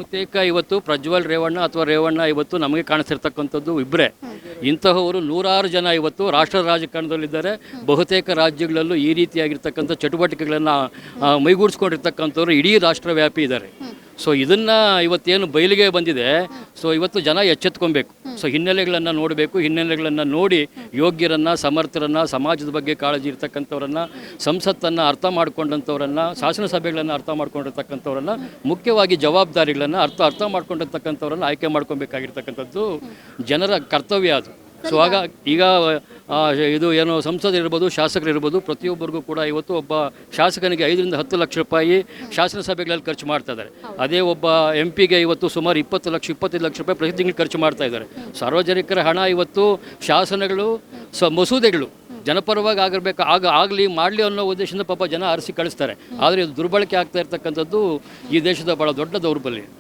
ಬಹುತೇಕ ಇವತ್ತು ಪ್ರಜ್ವಲ್ ರೇವಣ್ಣ ಅಥವಾ ರೇವಣ್ಣ ಇವತ್ತು ನಮಗೆ ಕಾಣಿಸ್ತಿರ್ತಕ್ಕಂಥದ್ದು ಇಬ್ಬರೇ. ಇಂತಹವರು ನೂರಾರು ಜನ ಇವತ್ತು ರಾಷ್ಟ್ರ ರಾಜಕಾರಣದಲ್ಲಿದ್ದಾರೆ. ಬಹುತೇಕ ರಾಜ್ಯಗಳಲ್ಲೂ ಈ ರೀತಿಯಾಗಿರ್ತಕ್ಕಂಥ ಚಟುವಟಿಕೆಗಳನ್ನು ಮೈಗೂಡಿಸ್ಕೊಂಡಿರ್ತಕ್ಕಂಥವ್ರು ಇಡೀ ರಾಷ್ಟ್ರವ್ಯಾಪಿ ಇದ್ದಾರೆ. ಸೊ ಇದನ್ನು ಇವತ್ತೇನು ಬಯಲಿಗೆ ಬಂದಿದೆ, ಸೊ ಇವತ್ತು ಜನ ಎಚ್ಚೆತ್ಕೊಬೇಕು. ಸೊ ಹಿನ್ನೆಲೆಗಳನ್ನು ನೋಡಬೇಕು. ಹಿನ್ನೆಲೆಗಳನ್ನು ನೋಡಿ ಯೋಗ್ಯರನ್ನು, ಸಮರ್ಥರನ್ನು, ಸಮಾಜದ ಬಗ್ಗೆ ಕಾಳಜಿ ಇರ್ತಕ್ಕಂಥವ್ರನ್ನು, ಸಂಸತ್ತನ್ನು ಅರ್ಥ ಮಾಡ್ಕೊಂಡಂಥವ್ರನ್ನು, ಶಾಸನ ಸಭೆಗಳನ್ನು ಅರ್ಥ ಮಾಡ್ಕೊಂಡಿರ್ತಕ್ಕಂಥವ್ರನ್ನು, ಮುಖ್ಯವಾಗಿ ಜವಾಬ್ದಾರಿಗಳನ್ನು ಅರ್ಥ ಮಾಡ್ಕೊಂಡಿರ್ತಕ್ಕಂಥವ್ರನ್ನು ಆಯ್ಕೆ ಮಾಡ್ಕೊಬೇಕಾಗಿರ್ತಕ್ಕಂಥದ್ದು ಜನರ ಕರ್ತವ್ಯ ಅದು. ಸೊ ಈಗ ಇದು ಏನು ಸಂಸದರಿರ್ಬೋದು, ಶಾಸಕರಿರ್ಬೋದು, ಪ್ರತಿಯೊಬ್ಬರಿಗೂ ಕೂಡ ಇವತ್ತು ಒಬ್ಬ ಶಾಸಕನಿಗೆ 5 ರಿಂದ 10 ಲಕ್ಷ ರೂಪಾಯಿ ಶಾಸನ ಸಭೆಗಳಲ್ಲಿ ಖರ್ಚು ಮಾಡ್ತಾ ಇದ್ದಾರೆ. ಅದೇ ಒಬ್ಬ MP ಗೆ ಇವತ್ತು ಸುಮಾರು 20 ಲಕ್ಷ 25 ಲಕ್ಷ ರೂಪಾಯಿ ಪ್ರತಿ ತಿಂಗಳು ಖರ್ಚು ಮಾಡ್ತಾ ಇದ್ದಾರೆ. ಸಾರ್ವಜನಿಕರ ಹಣ ಇವತ್ತು ಶಾಸನಗಳು, ಮಸೂದೆಗಳು ಜನಪರವಾಗಿ ಆಗಲಿ ಮಾಡಲಿ ಅನ್ನೋ ಉದ್ದೇಶದಿಂದ ಪಾಪ ಜನ ಆರಿಸಿ ಕಳಿಸ್ತಾರೆ. ಆದರೆ ಇದು ದುರ್ಬಳಕೆ ಆಗ್ತಾ ಇರ್ತಕ್ಕಂಥದ್ದು ಈ ದೇಶದ ಭಾಳ ದೊಡ್ಡ ದೌರ್ಬಲ್ಯ.